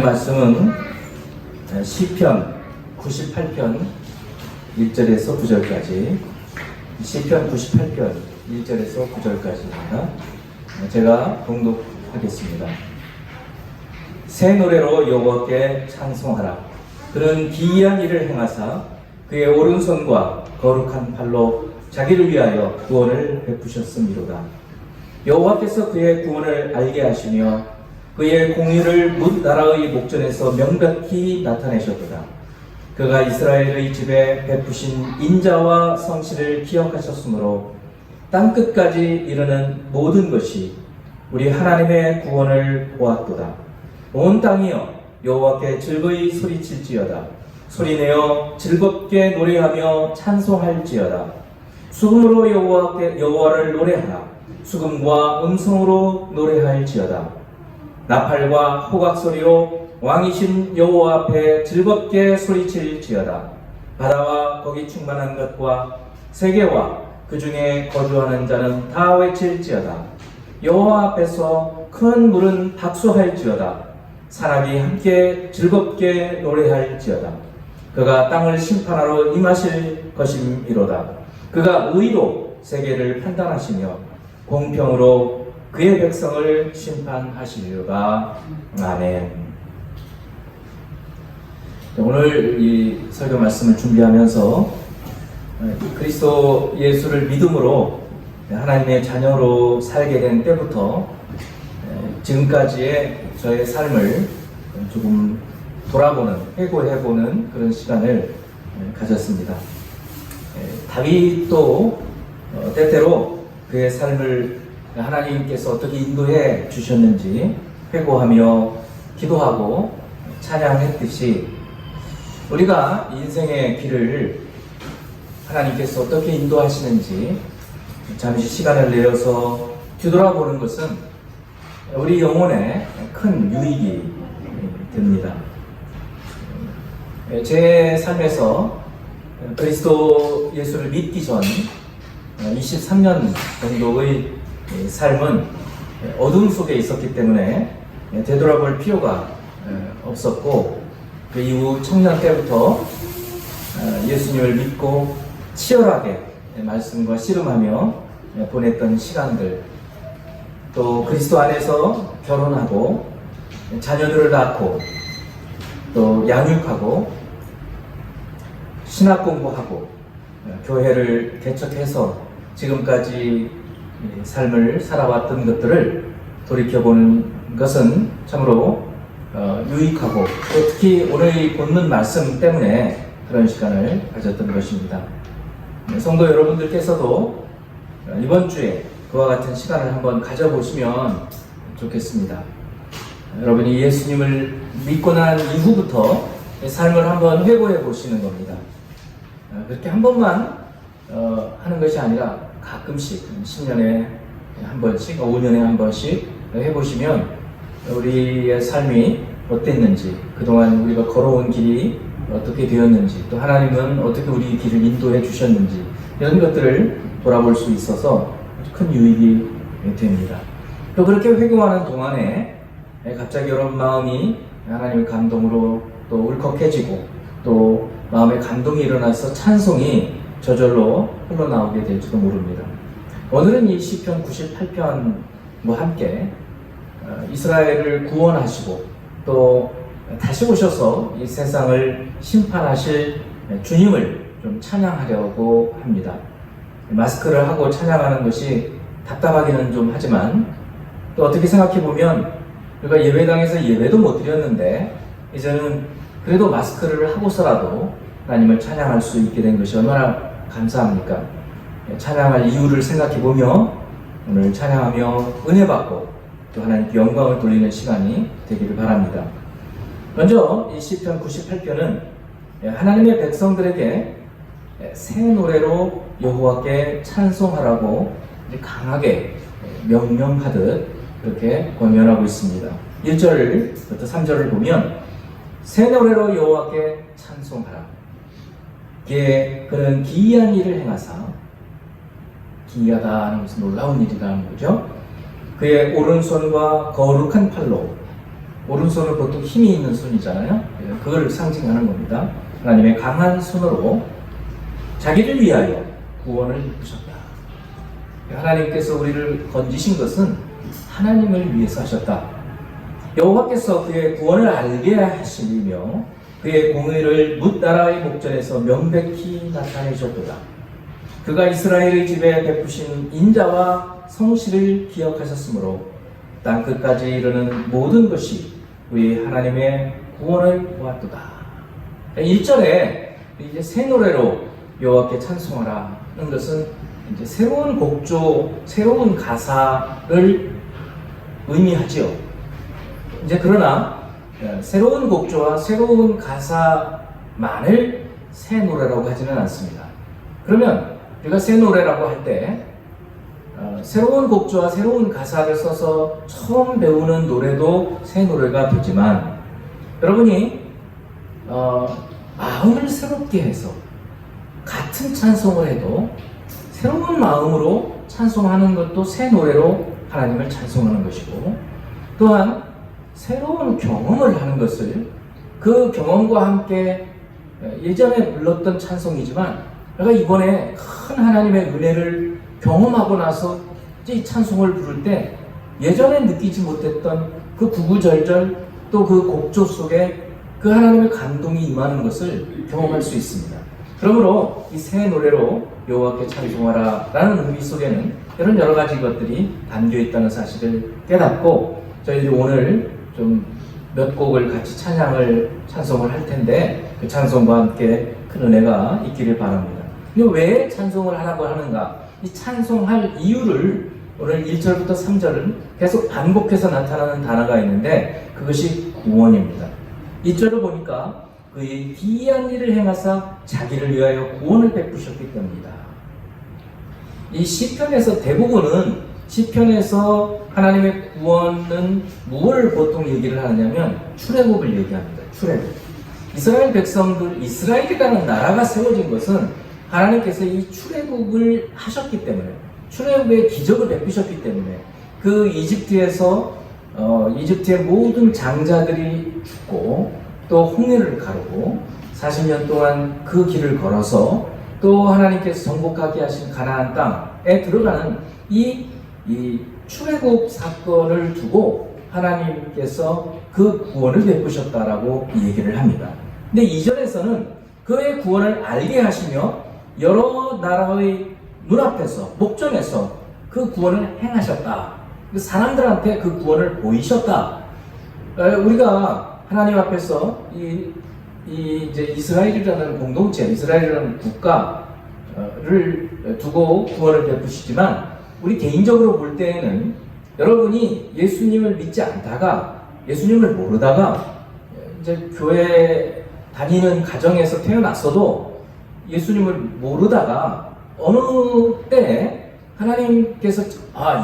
하나님의 말씀은 시편 98편 1절에서 9절까지, 시편 98편 1절에서 9절까지입니다. 제가 봉독하겠습니다. 새 노래로 여호와께 찬송하라. 그는 기이한 일을 행하사 그의 오른손과 거룩한 팔로 자기를 위하여 구원을 베푸셨음이로다. 여호와께서 그의 구원을 알게 하시며 그의 공의를 뭇 나라의 목전에서 명백히 나타내셨도다. 그가 이스라엘의 집에 베푸신 인자와 성실을 기억하셨으므로 땅끝까지 이르는 모든 것이 우리 하나님의 구원을 보았도다. 온 땅이여 여호와께 즐거이 소리칠지어다. 소리내어 즐겁게 노래하며 찬송할지어다. 수금으로 여호와를 노래하라. 수금과 음성으로 노래할지어다. 나팔과 호각 소리로 왕이신 여호와 앞에 즐겁게 소리칠지어다. 바다와 거기 충만한 것과 세계와 그 중에 거주하는 자는 다 외칠지어다. 여호와 앞에서 큰 물은 박수할지어다. 사람이 함께 즐겁게 노래할지어다. 그가 땅을 심판하러 임하실 것임이로다. 그가 의로 세계를 판단하시며 공평으로 그의 백성을 심판하시리로다. 아멘. 오늘 이 설교 말씀을 준비하면서 그리스도 예수를 믿음으로 하나님의 자녀로 살게 된 때부터 지금까지의 저의 삶을 조금 돌아보는, 회고해보는 그런 시간을 가졌습니다. 다윗도 때때로 그의 삶을 하나님께서 어떻게 인도해 주셨는지 회고하며 기도하고 찬양했듯이 우리가 인생의 길을 하나님께서 어떻게 인도하시는지 잠시 시간을 내어서 뒤돌아보는 것은 우리 영혼에 큰 유익이 됩니다. 제 삶에서 그리스도 예수를 믿기 전 23년 정도의 삶은 어둠 속에 있었기 때문에 되돌아볼 필요가 없었고, 그 이후 청년 때부터 예수님을 믿고 치열하게 말씀과 씨름하며 보냈던 시간들, 또 그리스도 안에서 결혼하고 자녀들을 낳고 또 양육하고 신학 공부하고 교회를 개척해서 지금까지 삶을 살아왔던 것들을 돌이켜보는 것은 참으로 유익하고, 또 특히 오늘 본문 말씀 때문에 그런 시간을 가졌던 것입니다. 성도 여러분들께서도 이번 주에 그와 같은 시간을 한번 가져보시면 좋겠습니다. 여러분이 예수님을 믿고 난 이후부터 삶을 한번 회고해 보시는 겁니다. 그렇게 한 번만 하는 것이 아니라 가끔씩 10년에 한 번씩, 5년에 한 번씩 해보시면 우리의 삶이 어땠는지, 그동안 우리가 걸어온 길이 어떻게 되었는지, 또 하나님은 어떻게 우리 길을 인도해 주셨는지, 이런 것들을 돌아볼 수 있어서 아주 큰 유익이 됩니다. 또 그렇게 회고하는 동안에 갑자기 여러분 마음이 하나님의 감동으로 또 울컥해지고, 또 마음에 감동이 일어나서 찬송이 저절로 흘러나오게 될지도 모릅니다. 오늘은 이 시편 98편과 함께 이스라엘을 구원하시고 또 다시 오셔서 이 세상을 심판하실 주님을 좀 찬양하려고 합니다. 마스크를 하고 찬양하는 것이 답답하기는 좀 하지만, 또 어떻게 생각해보면 우리가 예배당에서 예배도 못 드렸는데 이제는 그래도 마스크를 하고서라도 하나님을 찬양할 수 있게 된 것이 얼마나 감사합니까? 찬양할 이유를 생각해보며 오늘 찬양하며 은혜 받고 또 하나님께 영광을 돌리는 시간이 되기를 바랍니다. 먼저 이 시편 98편은 하나님의 백성들에게 새 노래로 여호와께 찬송하라고 강하게 명령하듯 그렇게 권면하고 있습니다. 1절부터 3절을 보면 새 노래로 여호와께 찬송하라. 그는 기이한 일을 행하사, 기이하다 하는 것은 놀라운 일이라는 거죠. 그의 오른손과 거룩한 팔로 오른손은 보통 힘이 있는 손이잖아요. 그걸 상징하는 겁니다. 하나님의 강한 손으로 자기를 위하여 구원을 이루셨다. 하나님께서 우리를 건지신 것은 하나님을 위해서 하셨다. 여호와께서 그의 구원을 알게 하시며 그의 공의를 뭇 나라의 목전에서 명백히 나타내셨도다. 그가 이스라엘의 집에 베푸신 인자와 성실을 기억하셨으므로 땅 끝까지 이르는 모든 것이 우리 하나님의 구원을 보았도다. 1절에 이제 새 노래로 여호와께 찬송하라는 것은 이제 새로운 곡조, 새로운 가사를 의미하지요. 이제 그러나 새로운 곡조와 새로운 가사만을 새 노래라고 하지는 않습니다. 그러면 우리가 새 노래라고 할 때 새로운 곡조와 새로운 가사를 써서 처음 배우는 노래도 새 노래가 되지만 여러분이 마음을 새롭게 해서 같은 찬송을 해도 새로운 마음으로 찬송하는 것도 새 노래로 하나님을 찬송하는 것이고 또한 새로운 경험을 하는 것을 그 경험과 함께 예전에 불렀던 찬송이지만 내가 이번에 큰 하나님의 은혜를 경험하고 나서 이 찬송을 부를 때 예전에 느끼지 못했던 그 구구절절 또 그 곡조 속에 그 하나님의 감동이 임하는 것을 경험할 수 있습니다. 그러므로 이 새 노래로 여호와께 찬송하라 라는 의미 속에는 이런 여러 가지 것들이 담겨 있다는 사실을 깨닫고 저희들이 오늘 좀 몇 곡을 같이 찬송을 할 텐데 그 찬송과 함께 큰 은혜가 있기를 바랍니다. 왜 찬송을 하라고 하는가? 이 찬송할 이유를 오늘 1절부터 3절은 계속 반복해서 나타나는 단어가 있는데 그것이 구원입니다. 1절을 보니까 그의 기이한 일을 행하사 자기를 위하여 구원을 베푸셨기 때문이다. 이 시편에서 대부분은 시편에서 하나님의 구원은 무엇을 보통 얘기를 하느냐면 출애굽을 얘기합니다. 출애굽. 이스라엘 백성들, 이스라엘이라는 나라가 세워진 것은 하나님께서 이 출애굽을 하셨기 때문에 출애굽의 기적을 베푸셨기 때문에 그 이집트에서 이집트의 모든 장자들이 죽고 또 홍해를 가르고 40년 동안 그 길을 걸어서 또 하나님께서 정복하게 하신 가나안 땅에 들어가는 이 출애굽 사건을 두고 하나님께서 그 구원을 베푸셨다라고 얘기를 합니다. 근데 2절에서는 그의 구원을 알게 하시며 여러 나라의 눈앞에서 목전에서 그 구원을 행하셨다. 사람들한테 그 구원을 보이셨다. 우리가 하나님 앞에서 이제 이스라엘이라는 공동체, 이스라엘이라는 국가를 두고 구원을 베푸시지만 우리 개인적으로 볼 때에는 여러분이 예수님을 믿지 않다가 예수님을 모르다가 이제 교회 다니는 가정에서 태어났어도 예수님을 모르다가 어느 때 하나님께서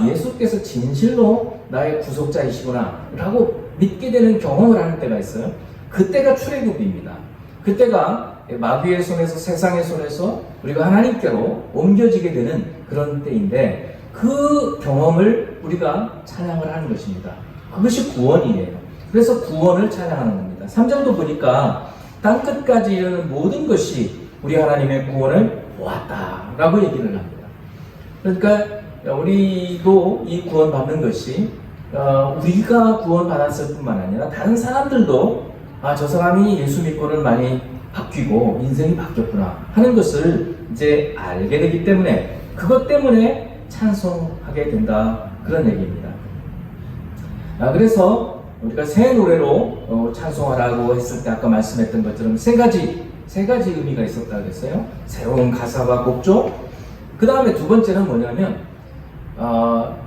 예수께서 진실로 나의 구속자이시구나 라고 믿게 되는 경험을 하는 때가 있어요. 그때가 출애굽입니다. 그때가 마귀의 손에서 세상의 손에서 우리가 하나님께로 옮겨지게 되는 그런 때인데 그 경험을 우리가 찬양을 하는 것입니다. 그것이 구원이에요. 그래서 구원을 찬양하는 겁니다. 3절도 보니까 땅끝까지 이르는 모든 것이 우리 하나님의 구원을 보았다라고 얘기를 합니다. 그러니까 우리도 이 구원 받는 것이 우리가 구원 받았을 뿐만 아니라 다른 사람들도 저 사람이 예수 믿고는 많이 바뀌고 인생이 바뀌었구나 하는 것을 이제 알게 되기 때문에 그것 때문에 찬송하게 된다 그런 얘기입니다. 그래서 우리가 새 노래로 찬송하라고 했을 때 아까 말씀했던 것처럼 세 가지 의미가 있었다고 했어요. 새로운 가사와 곡조. 그 다음에 두 번째는 뭐냐면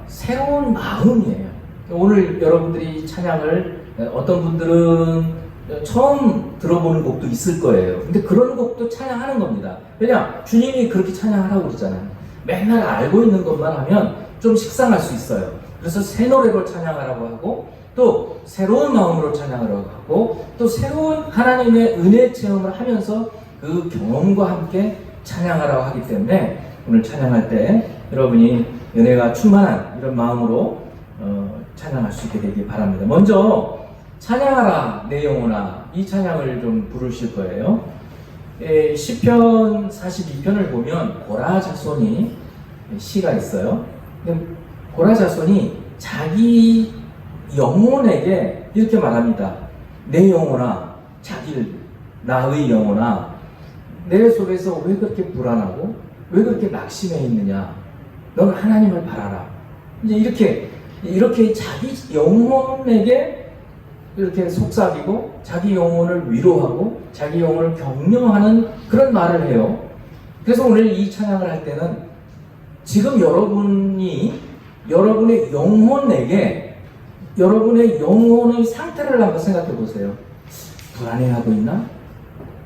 새로운 마음이에요. 오늘 여러분들이 찬양을 어떤 분들은 처음 들어보는 곡도 있을 거예요. 근데 그런 곡도 찬양하는 겁니다. 왜냐? 주님이 그렇게 찬양하라고 그러잖아요. 맨날 알고 있는 것만 하면 좀 식상할 수 있어요. 그래서 새 노래로 찬양하라고 하고 또 새로운 마음으로 찬양하라고 하고 또 새로운 하나님의 은혜 체험을 하면서 그 경험과 함께 찬양하라고 하기 때문에 오늘 찬양할 때 여러분이 은혜가 충만한 이런 마음으로 찬양할 수 있게 되길 바랍니다. 먼저 찬양하라 내 영혼아, 이 찬양을 좀 부르실 거예요. 시편 42편을 보면 고라 자손이 시가 있어요. 고라 자손이 자기 영혼에게 이렇게 말합니다. 내 영혼아, 나의 영혼아, 내 속에서 왜 그렇게 불안하고 왜 그렇게 낙심해 있느냐? 넌 하나님을 바라라. 이제 이렇게 자기 영혼에게 이렇게 속삭이고 자기 영혼을 위로하고 자기 영혼을 격려하는 그런 말을 해요. 그래서 오늘 이 찬양을 할 때는 지금 여러분이 여러분의 영혼에게 여러분의 영혼의 상태를 한번 생각해 보세요. 불안해하고 있나?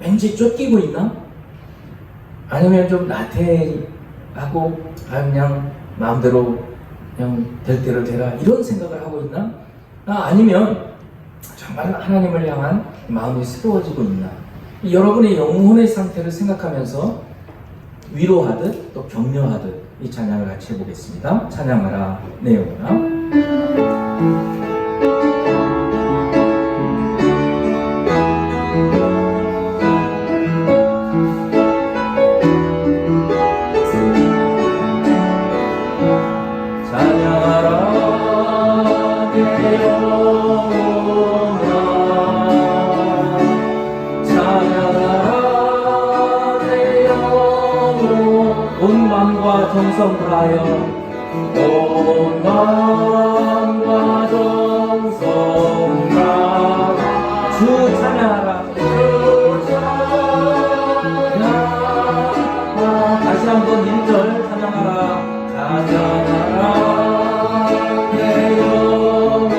왠지 쫓기고 있나? 아니면 좀 나태하고 그냥 마음대로 그냥 될 대로 되라 이런 생각을 하고 있나? 아니면 정말 하나님을 향한 마음이 새로워지고 있나? 여러분의 영혼의 상태를 생각하면서 위로하듯 또 격려하듯 이 찬양을 같이 해보겠습니다. 찬양하라 내 영혼아. 온 마음과 정성 다하여 온 마음과 정성 다하여 주 찬양하라 주 찬양하라. 다시 한번 1절 찬양하라 찬양하라 내 영혼아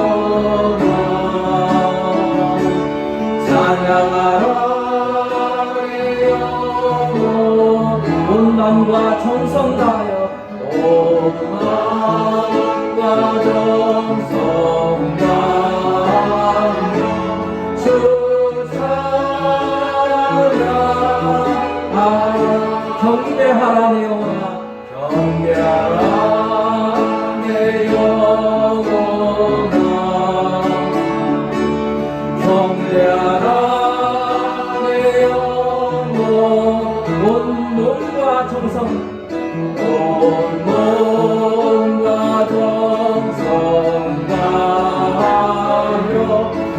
찬양하라 온 마음과 정성 다하여 온 마음과 정성 다하여 주 찬양하여 경배하라 내 영혼아 경배하라 내 영혼아 경배하라 내 영혼 온 몸과 정성 온 몸과 정성 다하여 주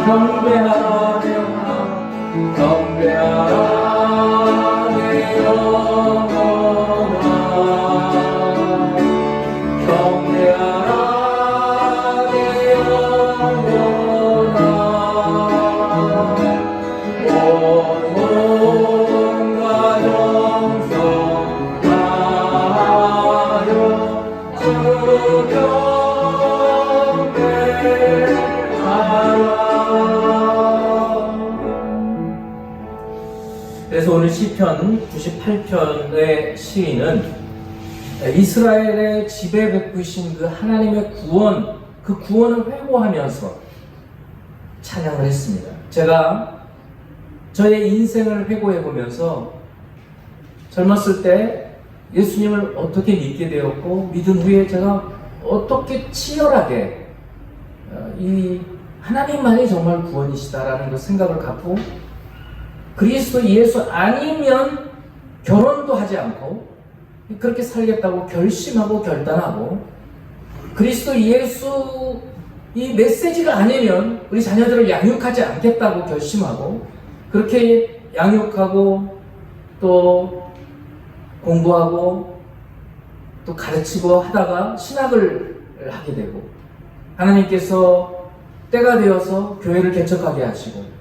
경배하라 내 영혼아 경배하라 내 영혼아 경배하라 내 영혼아 온 몸과 정성 다하여 주 경배하라. 그래서 오늘 시편 98편의 시인은 이스라엘의 지배 베푸신 그 하나님의 구원, 그 구원을 회고하면서 찬양을 했습니다. 제가 저의 인생을 회고해 보면서 젊었을 때 예수님을 어떻게 믿게 되었고 믿은 후에 제가 어떻게 치열하게 이 하나님만이 정말 구원이시다라는 그 생각을 갖고 그리스도 예수 아니면 결혼도 하지 않고 그렇게 살겠다고 결심하고 결단하고 그리스도 예수 이 메시지가 아니면 우리 자녀들을 양육하지 않겠다고 결심하고 그렇게 양육하고 또 공부하고 또 가르치고 하다가 신학을 하게 되고 하나님께서 때가 되어서 교회를 개척하게 하시고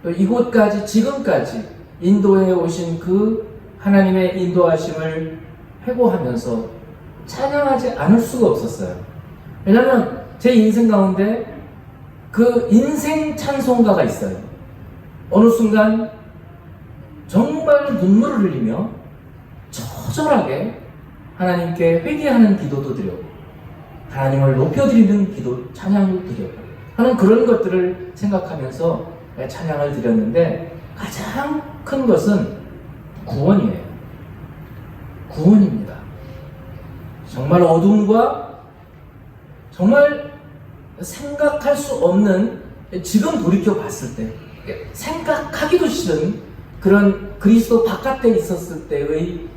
또 이곳까지 지금까지 인도해 오신 그 하나님의 인도하심을 회고하면서 찬양하지 않을 수가 없었어요. 왜냐하면 제 인생 가운데 그 인생 찬송가가 있어요. 어느 순간 정말 눈물을 흘리며 처절하게 하나님께 회개하는 기도도 드렸고 하나님을 높여드리는 기도, 찬양을 드렸고 하는 그런 것들을 생각하면서 찬양을 드렸는데 가장 큰 것은 구원이에요. 구원입니다. 정말 어둠과 정말 생각할 수 없는, 지금 돌이켜 봤을 때 생각하기도 싫은 그런 그리스도 바깥에 있었을 때의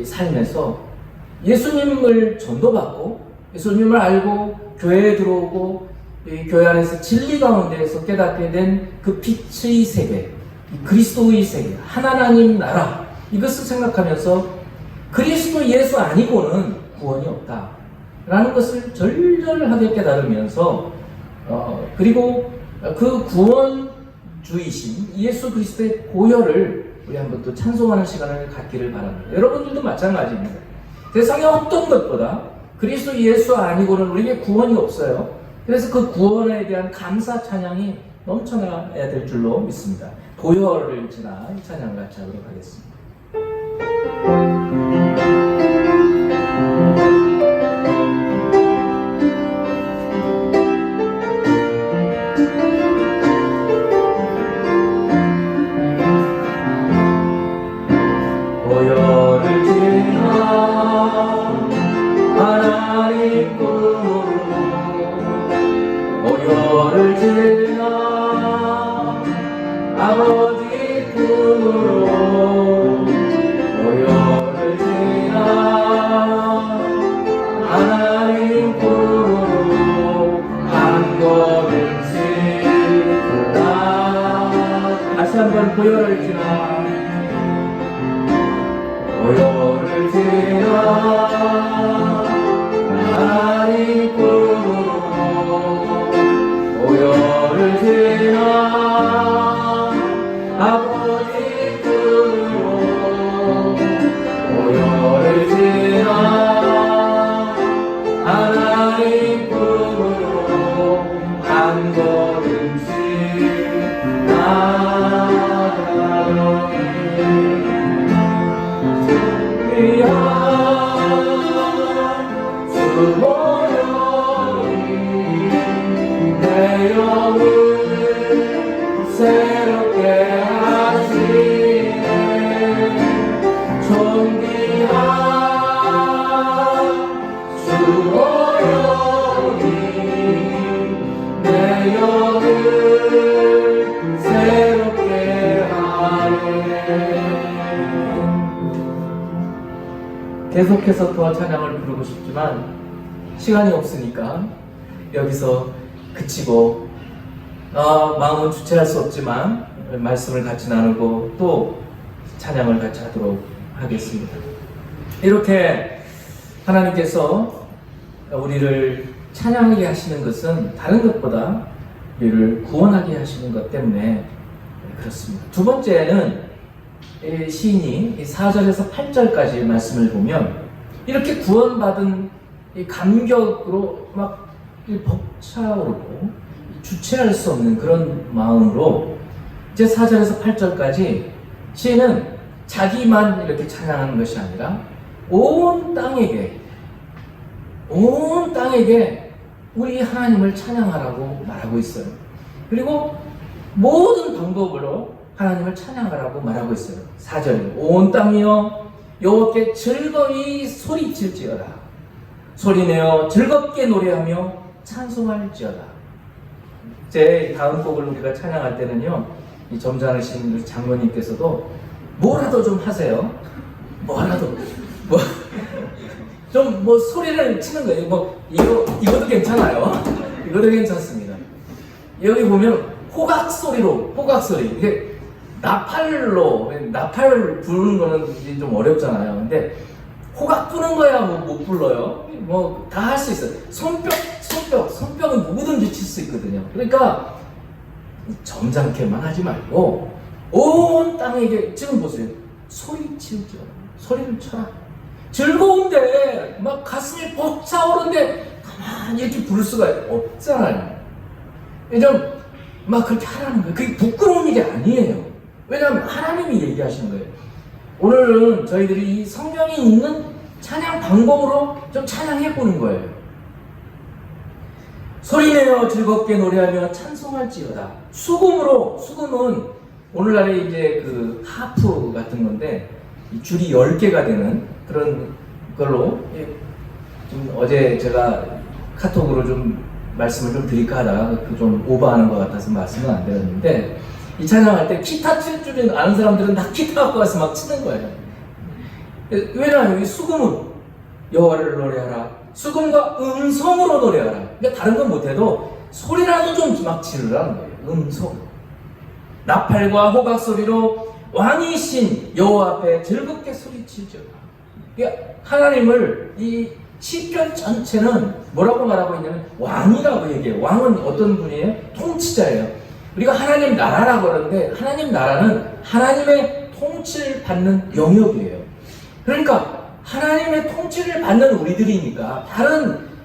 삶에서 예수님을 전도받고 예수님을 알고 교회에 들어오고 교회 안에서 진리 가운데에서 깨닫게 된 그 빛의 세계, 그리스도의 세계, 하나님 나라, 이것을 생각하면서 그리스도 예수 아니고는 구원이 없다라는 것을 절절하게 깨달으면서 그리고 그 구원주이신 예수 그리스도의 보혈을 우리 한번 또 찬송하는 시간을 갖기를 바랍니다. 여러분들도 마찬가지입니다. 세상의 어떤 것보다 그리스도 예수 아니고는 우리에게 구원이 없어요. 그래서 그 구원에 대한 감사 찬양이 넘쳐나야 될 줄로 믿습니다. 보혈을 지나 이 찬양을 같이 하도록 하겠습니다. 보혈을 지나 하나님 꿈으로, 보혈을 지나 아버지 꿈으로, 보혈을 지나 하나님 꿈으로 한 걸음씩 나. 다시 한번 보혈을 지나, 보혈을 지나 하나님 꿈으로, 보혈을 지나 아버지 꿈으로, 보혈을 지나 하나님 꿈으로 한 걸음씩 나아가리. 주 보혈이 내 영을 새롭게 하시네. 존귀한 주 보혈이 내 영을 새롭게 하네. 계속해서 더 찬양을 부르고 싶지만 시간이 없으니까 여기서 그치고, 마음은 주체할 수 없지만 말씀을 같이 나누고 또 찬양을 같이 하도록 하겠습니다. 이렇게 하나님께서 우리를 찬양하게 하시는 것은 다른 것보다 우리를 구원하게 하시는 것 때문에 그렇습니다. 두 번째는 시인이 4절에서 8절까지 말씀을 보면 이렇게 구원받은 이 감격으로 막 벅차오르고 주체할 수 없는 그런 마음으로 이제 4절에서 8절까지 시인은 자기만 이렇게 찬양하는 것이 아니라 온 땅에게 우리 하나님을 찬양하라고 말하고 있어요. 그리고 모든 방법으로 하나님을 찬양하라고 말하고 있어요. 4절, 온 땅이여 여호와께 즐거이 소리칠지어다. 소리내어 즐겁게 노래하며 찬송할지어다. 제 다음 곡을 우리가 찬양할 때는요, 이 점잖으신 장로님께서도 뭐라도 좀 하세요. 뭐라도 좀 소리를 치는 거예요. 이것도 괜찮아요. 이것도 괜찮습니다. 여기 보면 호각 소리. 이게 나팔 부르는 거는 좀 어렵잖아요. 근데 호각 부는 거야 못 불러요. 다 할 수 있어요. 손뼉은 누구든지 칠 수 있거든요. 그러니까 점잖게만 하지 말고 온 땅에게, 지금 보세요. 소리칠지어다. 소리를 쳐라. 즐거운데 막 가슴이 벅차오르는데 가만히 이렇게 부를 수가 없잖아요. 좀 막 그렇게 하라는 거예요. 그게 부끄러운 일이 아니에요. 왜냐하면 하나님이 얘기하시는 거예요. 오늘은 저희들이 이 성경에 있는 찬양 방법으로 좀 찬양해 보는 거예요. 소리내어 즐겁게 노래하며 찬송할지어다. 수금은 오늘날에 이제 그 하프 같은 건데 줄이 10개가 되는 그런 걸로, 좀 어제 제가 카톡으로 좀 말씀을 좀 드릴까 하다가 좀 오버하는 것 같아서 말씀은 안 드렸는데, 이 찬양할 때 기타 칠 줄 아는 사람들은 다 기타 갖고 와서 막 치는 거예요. 왜냐하면 이 수금은 여호와를 노래하라, 수금과 음성으로 노래하라. 그러니까 다른 건 못해도 소리라도 좀 막 지르라는 거예요. 음성. 나팔과 호각 소리로 왕이신 여호와 앞에 즐겁게 소리치죠. 그러니까 하나님을 이 시편 전체는 뭐라고 말하고 있냐면 왕이라고 얘기해요. 왕은 어떤 분이에요? 통치자예요. 우리가 하나님 나라라고 그러는데, 하나님 나라는 하나님의 통치를 받는 영역이에요. 그러니까 하나님의 통치를 받는 우리들이니까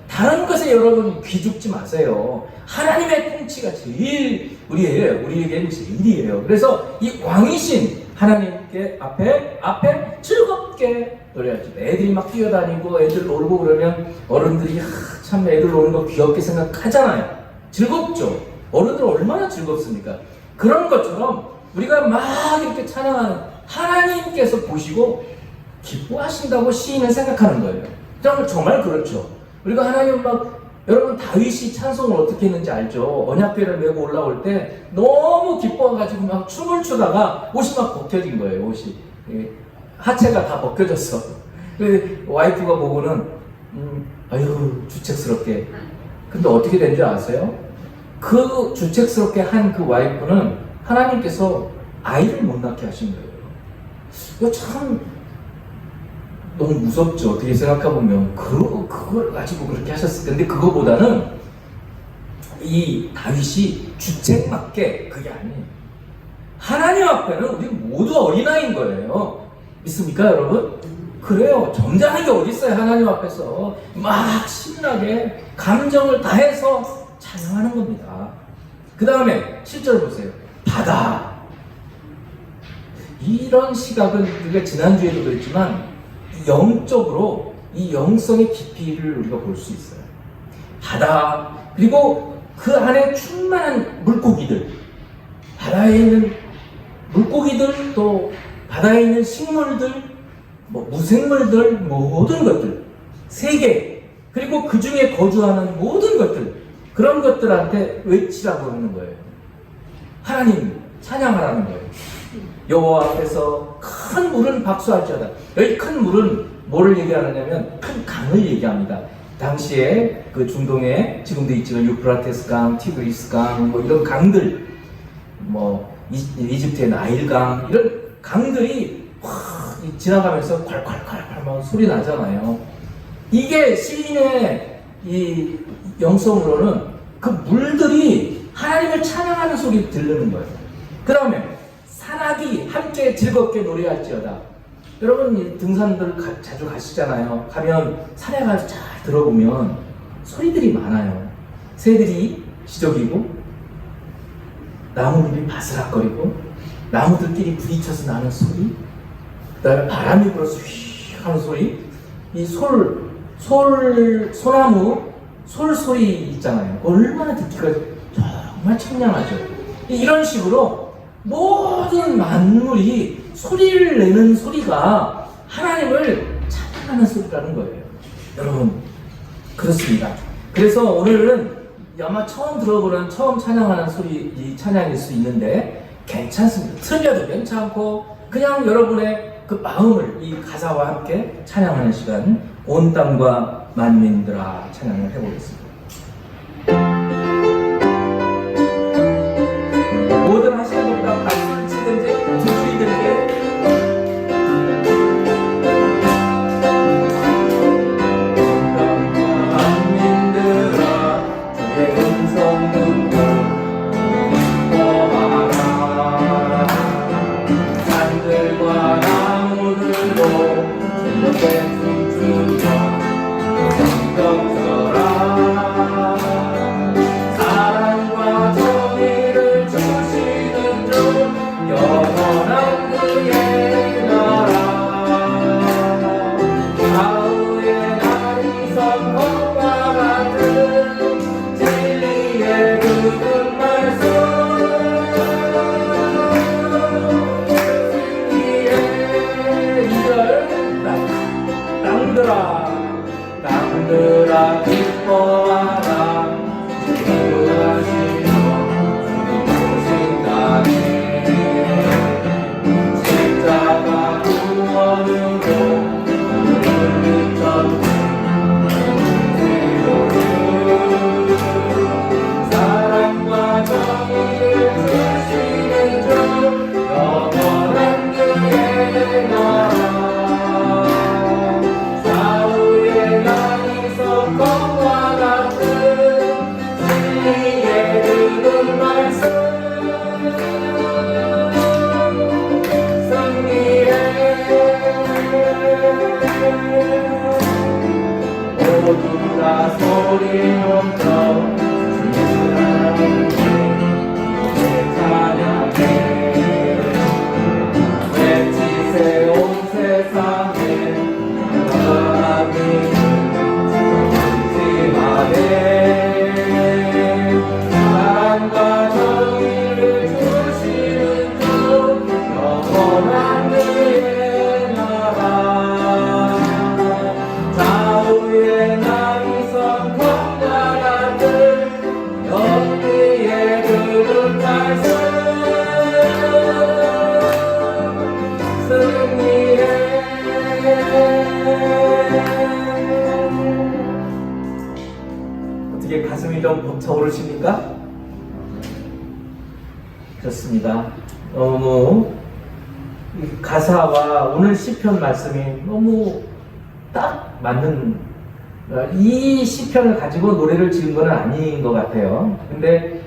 다른 것에 여러분 귀죽지 마세요. 하나님의 통치가 제일 우리에게는 제일이에요. 그래서 이 왕이신 하나님께 앞에 즐겁게 노래하죠. 애들이 막 뛰어다니고 애들 놀고 그러면 어른들이 참 애들 노는 거 귀엽게 생각하잖아요. 즐겁죠. 어른들 얼마나 즐겁습니까? 그런 것처럼 우리가 막 이렇게 찬양하는 하나님께서 보시고 기뻐하신다고 시인은 생각하는 거예요. 정말 그렇죠. 우리가 하나님 여러분 다윗이 찬송을 어떻게 했는지 알죠? 언약궤를 메고 올라올 때 너무 기뻐가지고 막 춤을 추다가 옷이 막 벗겨진 거예요. 옷이 하체가 다 벗겨졌어. 와이프가 보고는 아유 주책스럽게. 근데 어떻게 된 줄 아세요? 그 주책스럽게 한 그 와이프는 하나님께서 아이를 못 낳게 하신 거예요. 이거 참 너무 무섭죠. 어떻게 생각해보면 그걸 가지고 그렇게 하셨을 텐데, 그거보다는 이 다윗이 주책맞게 그게 아니에요. 하나님 앞에는 우리 모두 어린아이인 거예요. 믿습니까 여러분? 그래요. 점잖은 게 어디 있어요. 하나님 앞에서 막 신나게 감정을 다해서 찬양하는 겁니다. 그 다음에 7절 보세요. 바다. 이런 시각은 우리가 지난주에도 그랬지만 영적으로 이 영성의 깊이를 우리가 볼 수 있어요. 바다, 그리고 그 안에 충만한 물고기들, 바다에 있는 물고기들, 또 바다에 있는 식물들, 무생물들, 모든 것들, 세계, 그리고 그 중에 거주하는 모든 것들, 그런 것들한테 외치라고 하는 거예요. 하나님 찬양하라는 거예요. 여호와 앞에서 큰 물은 박수할지어다. 여기 큰 물은 뭐를 얘기하느냐면 큰 강을 얘기합니다. 당시에 그 중동에 지금도 있지만 유프라테스 강, 티그리스 강, 이런 강들, 이집트의 나일강, 이런 강들이 지나가면서 콸콸콸콸 막 소리 나잖아요. 이게 시인의 이 영성으로는 그 물들이 하나님을 찬양하는 소리 들리는 거예요. 그 다음에 산악이 함께 즐겁게 노래할지어다. 여러분 등산들 자주 가시잖아요. 가면 산에 가서 잘 들어보면 소리들이 많아요. 새들이 지저귀고, 나무들이 바스락거리고, 나무들끼리 부딪혀서 나는 소리, 그 다음에 바람이 불어서 휘 하는 소리, 이 소나무 솔소리 있잖아요. 얼마나 듣기가 정말 청량하죠. 이런 식으로 모든 만물이 소리를 내는 소리가 하나님을 찬양하는 소리라는 거예요. 여러분, 그렇습니다. 그래서 오늘은 아마 처음 찬양하는 소리, 이 찬양일 수 있는데 괜찮습니다. 틀려도 괜찮고, 그냥 여러분의 그 마음을 이 가사와 함께 찬양하는 시간, 온 땅과 만민들아 찬양을 해보겠습니다. 모든 하시는 것보다 박수를 치든지 두 소리 들게. 춤추며 정성스라 떠오르십니까? 좋습니다. 너무 이 가사와 오늘 시편 말씀이 너무 딱 맞는, 이 시편을 가지고 노래를 지은 건 아닌 것 같아요. 근데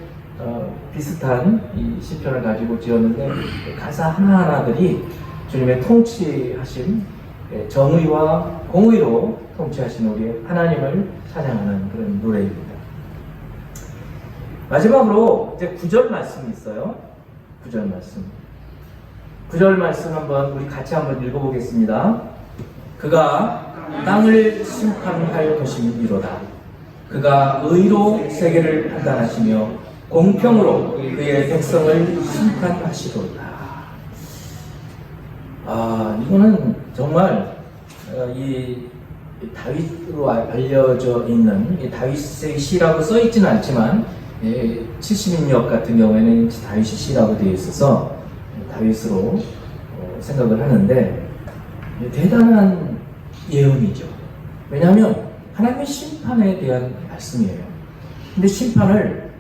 비슷한 이 시편을 가지고 지었는데 가사 하나하나들이 주님의 통치하신, 정의와 공의로 통치하신 우리 하나님을 찬양하는 그런 노래입니다. 마지막으로 이제 9절 말씀이 있어요. 9절 말씀. 9절 말씀 한번 우리 같이 한번 읽어보겠습니다. 그가 땅을 심판할 것이미로다. 그가 의로 세계를 판단하시며 공평으로 그의 백성을 심판하시도다. 이거는 정말 이 다윗으로 알려져 있는 이 다윗의 시라고 써 있지는 않지만 70인역 같은 경우에는 다윗의 시라고 되어 있어서 다윗으로 생각을 하는데 대단한 예언이죠. 왜냐하면 하나님의 심판에 대한 말씀이에요. 근데 심판을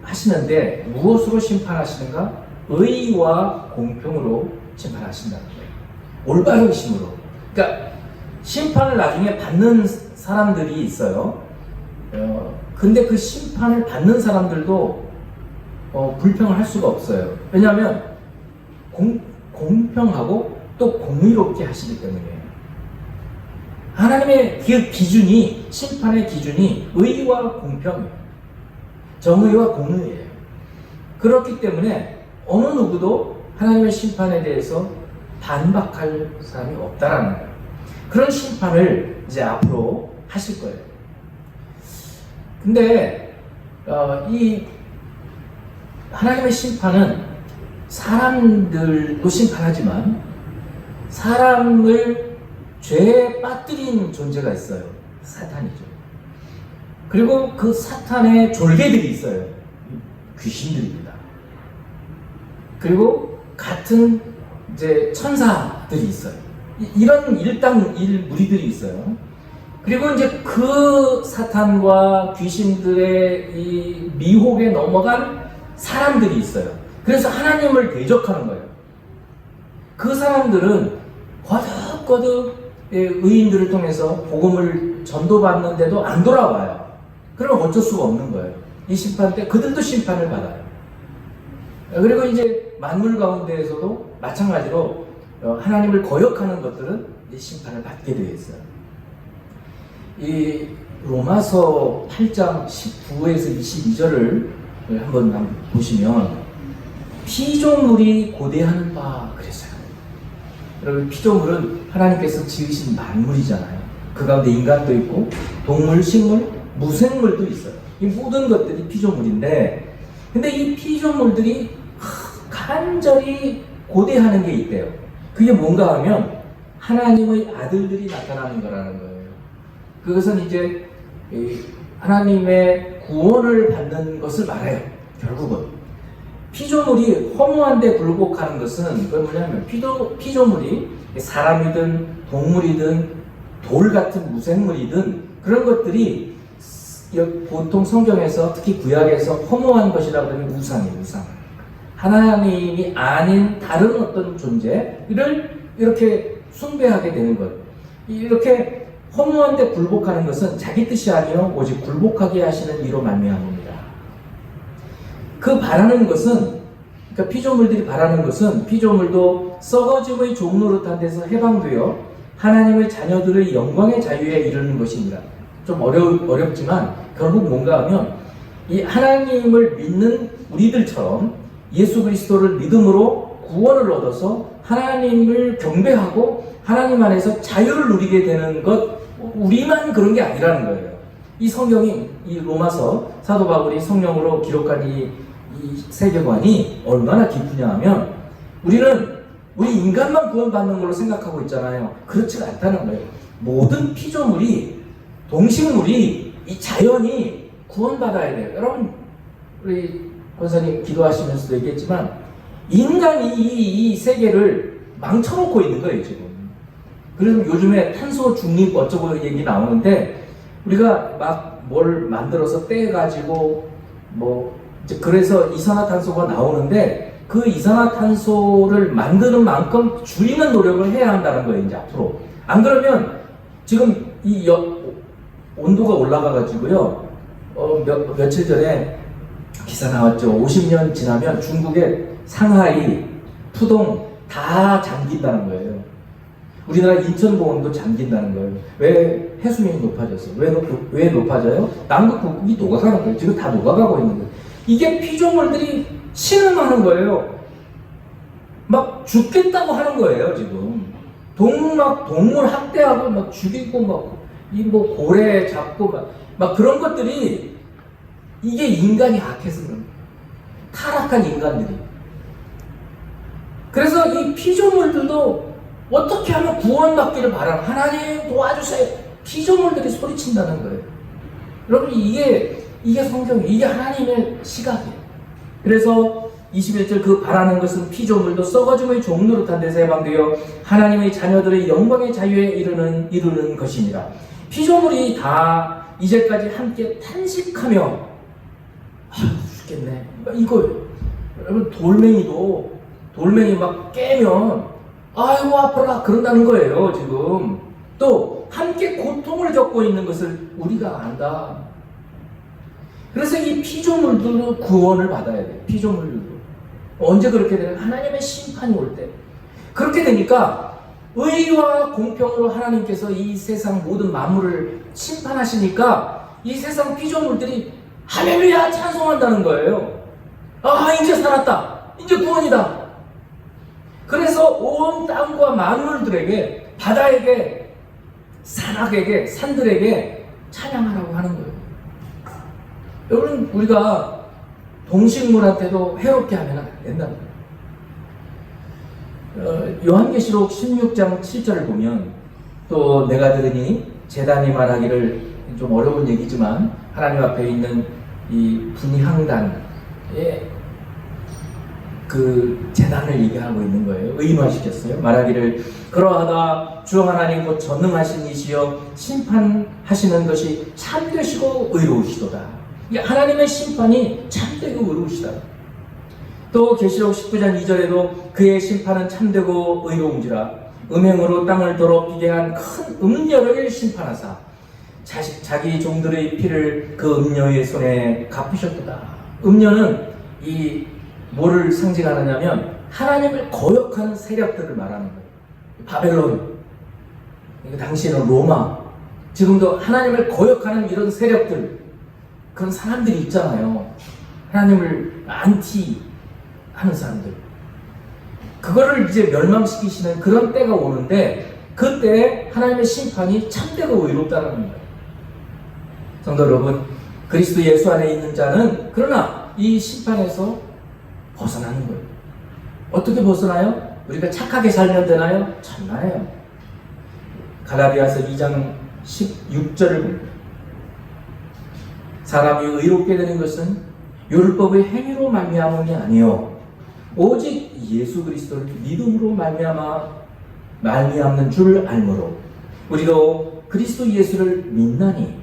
하시는데 무엇으로 심판하시는가? 의와 공평으로 심판하신다는 거예요. 올바른 심으로. 그러니까 심판을 나중에 받는 사람들이 있어요. 근데 그 심판을 받는 사람들도 불평을 할 수가 없어요. 왜냐하면 공평하고 또 공의롭게 하시기 때문이에요. 하나님의 그 기준이, 심판의 기준이 의와 공평, 정의와 공의예요. 그렇기 때문에 어느 누구도 하나님의 심판에 대해서 반박할 사람이 없다라는 거예요. 그런 심판을 이제 앞으로 하실 거예요. 근데 이 하나님의 심판은 사람들도 심판하지만 사람을 죄에 빠뜨린 존재가 있어요. 사탄이죠. 그리고 그 사탄의 졸개들이 있어요. 귀신들입니다. 그리고 같은 이제 천사들이 있어요. 이런 일당일무리들이 있어요. 그리고 이제 그 사탄과 귀신들의 이 미혹에 넘어간 사람들이 있어요. 그래서 하나님을 대적하는 거예요. 그 사람들은 거듭거듭 의인들을 통해서 복음을 전도받는데도 안 돌아와요. 그럼 어쩔 수가 없는 거예요. 이 심판 때 그들도 심판을 받아요. 그리고 이제 만물 가운데에서도 마찬가지로 하나님을 거역하는 것들은 이 심판을 받게 되어 있어요. 이 로마서 8장 19에서 22절을 한번 보시면 피조물이 고대하는 바 그랬어요. 여러분, 피조물은 하나님께서 지으신 만물이잖아요. 그 가운데 인간도 있고 동물, 식물, 무생물도 있어요. 이 모든 것들이 피조물인데, 근데 이 피조물들이 간절히 고대하는 게 있대요. 그게 뭔가 하면 하나님의 아들들이 나타나는 거라는 거예요. 그것은 이제 하나님의 구원을 받는 것을 말해요. 결국은 피조물이 허무한데 굴복하는 것은 그건 뭐냐면 피조물이 사람이든 동물이든 돌 같은 무생물이든 그런 것들이 보통 성경에서 특히 구약에서 허무한 것이라고 하면 우상이에요. 우상. 하나님이 아닌 다른 어떤 존재를 이렇게 숭배하게 되는 것. 이렇게 허무한데 굴복하는 것은 자기 뜻이 아니요 오직 굴복하게 하시는 이로 말미암습니다. 그 바라는 것은, 그러니까 피조물들이 바라는 것은 피조물도 썩어짐의 종노릇한 데서 해방되어 하나님의 자녀들의 영광의 자유에 이르는 것입니다. 좀 어렵지만 결국 뭔가 하면 이 하나님을 믿는 우리들처럼 예수 그리스도를 믿음으로 구원을 얻어서 하나님을 경배하고 하나님 안에서 자유를 누리게 되는 것, 우리만 그런 게 아니라는 거예요. 이 성경이, 이 로마서 사도 바울이 성령으로 기록한 이 세계관이 얼마나 깊으냐 하면 우리 인간만 구원받는 걸로 생각하고 있잖아요. 그렇지가 않다는 거예요. 모든 피조물이, 동식물이, 이 자연이 구원받아야 돼요. 여러분, 우리 권사님 기도하시면서도 얘기했지만 인간이 이 세계를 망쳐놓고 있는 거예요, 지금. 그래서 요즘에 탄소 중립 어쩌고 얘기 나오는데 우리가 막 뭘 만들어서 떼가지고 뭐 이제 그래서 이산화탄소가 나오는데 그 이산화탄소를 만드는 만큼 줄이는 노력을 해야 한다는 거예요. 이제 앞으로 안 그러면 지금 이 온도가 올라가가지고요. 며칠 전에 기사 나왔죠. 50년 지나면 중국의 상하이, 푸동 다 잠긴다는 거예요. 우리나라 인천공원도 잠긴다는 거예요. 왜? 해수면이 높아졌어요. 왜 높아져요? 남극, 북극이 녹아가는 거예요. 지금 다 녹아가고 있는 거예요. 이게 피조물들이 신음하는 거예요. 막 죽겠다고 하는 거예요, 지금. 동물 학대하고 막 죽이고 뭐 고래 잡고 막 그런 것들이 이게 인간이 악해서 그런 거예요. 타락한 인간들이. 그래서 이 피조물들도 어떻게 하면 구원받기를 바라는 하나님 도와주세요. 피조물들이 소리친다는 거예요. 여러분 이게 성경, 이게 하나님의 시각이에요. 그래서 21절 그 바라는 것은 피조물도 썩어짐의 종노릇한 데서 해방되어 하나님의 자녀들의 영광의 자유에 이르는 것입니다. 피조물이 다 이제까지 함께 탄식하며 죽겠네 이거예요. 여러분 돌멩이 막 깨면 아이고 아파라 그런다는 거예요. 지금 또 함께 고통을 겪고 있는 것을 우리가 안다. 그래서 이 피조물들도 구원을 받아야 돼요. 피조물들도 언제 그렇게 되는? 하나님의 심판이 올 때. 그렇게 되니까 의와 공평으로 하나님께서 이 세상 모든 만물을 심판하시니까 이 세상 피조물들이 할렐루야 찬송한다는 거예요. 아 이제 살았다. 이제 구원이다. 그래서 온 땅과 만물들에게, 바다에게, 산악에게, 산들에게 찬양하라고 하는 거예요. 여러분 우리가 동식물한테도 해롭게 하면 안 된다는 거예요. 요한계시록 16장 7절을 보면 또 내가 들으니 제단이 말하기를, 좀 어려운 얘기지만 하나님 앞에 있는 이 분향단의 그 제단을 얘기하고 있는 거예요. 의인화시켰어요. 말하기를 그러하다 주 하나님 곧 전능하신 이시여 심판하시는 것이 참되시고 의로우시도다. 하나님의 심판이 참되고 의로우시다. 또 계시록 19장 2절에도 그의 심판은 참되고 의로운지라 음행으로 땅을 더럽히게 한 큰 음녀를 심판하사 자기 종들의 피를 그 음녀의 손에 갚으셨도다. 음녀는 이 뭐를 상징하느냐면 하나님을 거역하는 세력들을 말하는 거예요. 바벨론, 당시에는 로마, 지금도 하나님을 거역하는 이런 세력들, 그런 사람들이 있잖아요. 하나님을 안티 하는 사람들. 그거를 이제 멸망시키시는 그런 때가 오는데 그때 하나님의 심판이 참되고 의롭다는 거예요. 성도 여러분, 그리스도 예수 안에 있는 자는 그러나 이 심판에서 벗어나는 거예요. 어떻게 벗어나요? 우리가 착하게 살면 되나요? 천만에요. 갈라디아서 2장 16절을 봅니다. 사람이 의롭게 되는 것은 율법의 행위로 말미암음이 아니요 오직 예수 그리스도를 믿음으로 말미암는 줄 알므로 우리도 그리스도 예수를 믿나니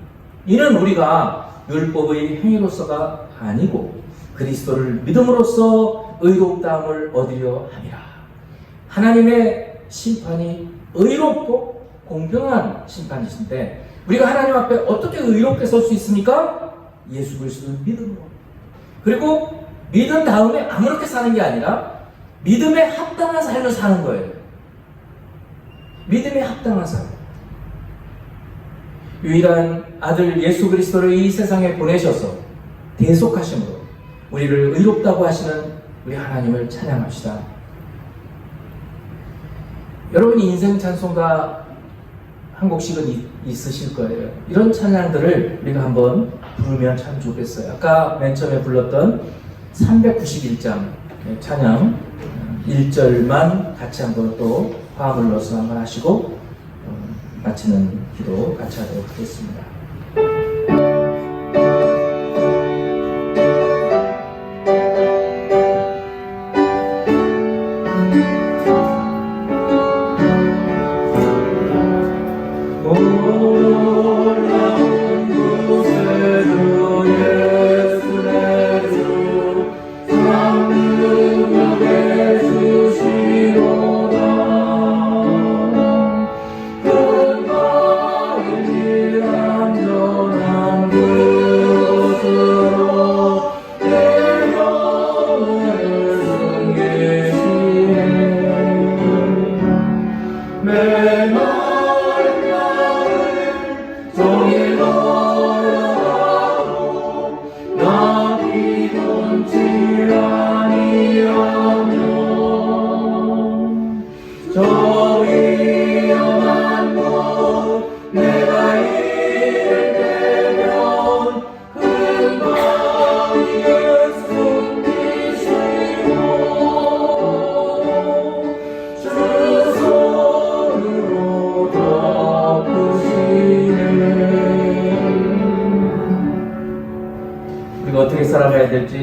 이는 우리가 율법의 행위로서가 아니고 그리스도를 믿음으로써 의롭다함을 얻으려 함이라. 하나님의 심판이 의롭고 공평한 심판이신데 우리가 하나님 앞에 어떻게 의롭게 설 수 있습니까? 예수 그리스도를 믿음으로. 그리고 믿은 다음에 아무렇게 사는 게 아니라 믿음에 합당한 삶을 사는 거예요. 믿음에 합당한 삶. 유일한 아들 예수 그리스도를 이 세상에 보내셔서 대속하심으로 우리를 의롭다고 하시는 우리 하나님을 찬양합시다. 여러분이 인생 찬송가 한 곡씩은 있으실 거예요. 이런 찬양들을 우리가 한번 부르면 참 좋겠어요. 아까 맨 처음에 불렀던 391장 찬양 1절만 같이 한번 또 화음을 넣어서 한번 하시고 마치는 기도 같이 하도록 하겠습니다. 올라온 곳에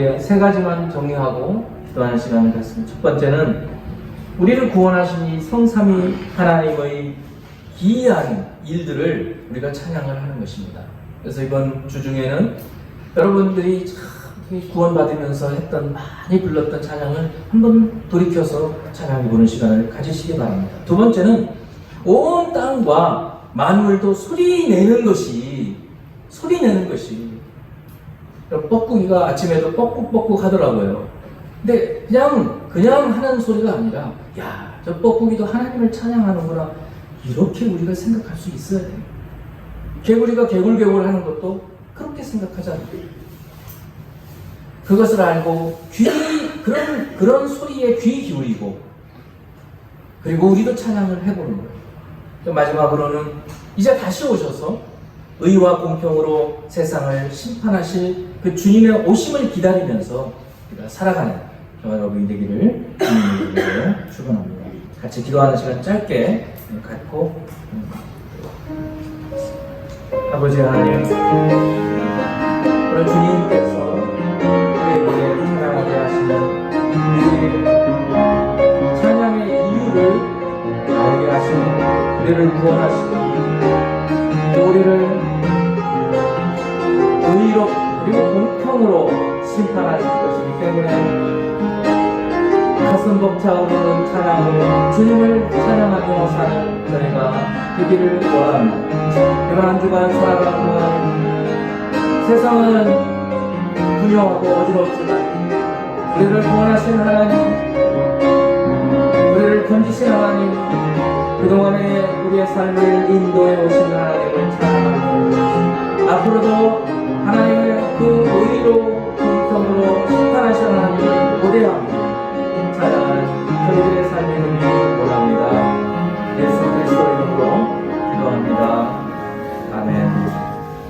이제 세 가지만 정리하고 기도하는 시간을 갖습니다. 첫 번째는 우리를 구원하신 이 성삼위 하나님의 기이한 일들을 우리가 찬양을 하는 것입니다. 그래서 이번 주 중에는 여러분들이 참 구원받으면서 했던 많이 불렀던 찬양을 한번 돌이켜서 찬양해보는 시간을 가지시기 바랍니다. 두 번째는 온 땅과 만물도 소리내는 것이 뻐꾸기가 아침에도 뻐꾹뻐꾹 하더라고요. 근데 그냥 하는 소리가 아니라 야, 저 뻐꾸기도 하나님을 찬양하는구나, 이렇게 우리가 생각할 수 있어야 돼요. 개구리가 개굴개굴 하는 것도 그렇게 생각하잖아요. 그것을 알고 그런 소리에 귀 기울이고, 그리고 우리도 찬양을 해보는 거예요. 마지막으로는 이제 다시 오셔서 의와 공평으로 세상을 심판하실 그 주님의 오심을 기다리면서 우리가 살아가는 저와 여러분이 되기를 주님으로 축원합니다. 같이 기도하는 시간 짧게 갖고, 아버지 하나님, 오늘 주님께서 우리에게 찬양하게 하시는 우리의 찬양의 이유를 알게 하시고 우리를 구원하시고 우리를 의로 그리고 공평으로 심판하실 것이기 때문에 가슴 벅차오르는 찬양으로 주님을 찬양하며 사는 저희가 되기를 원합니다. 이번 한 주간 살아가는 동안 세상은 분명하고 어지럽지만 우리를 구원하신 하나님, 우리를 건지신 하나님, 그동안에 우리의 삶을 인도해 오신 하나님을 찬양합니다. 앞으로도 하나님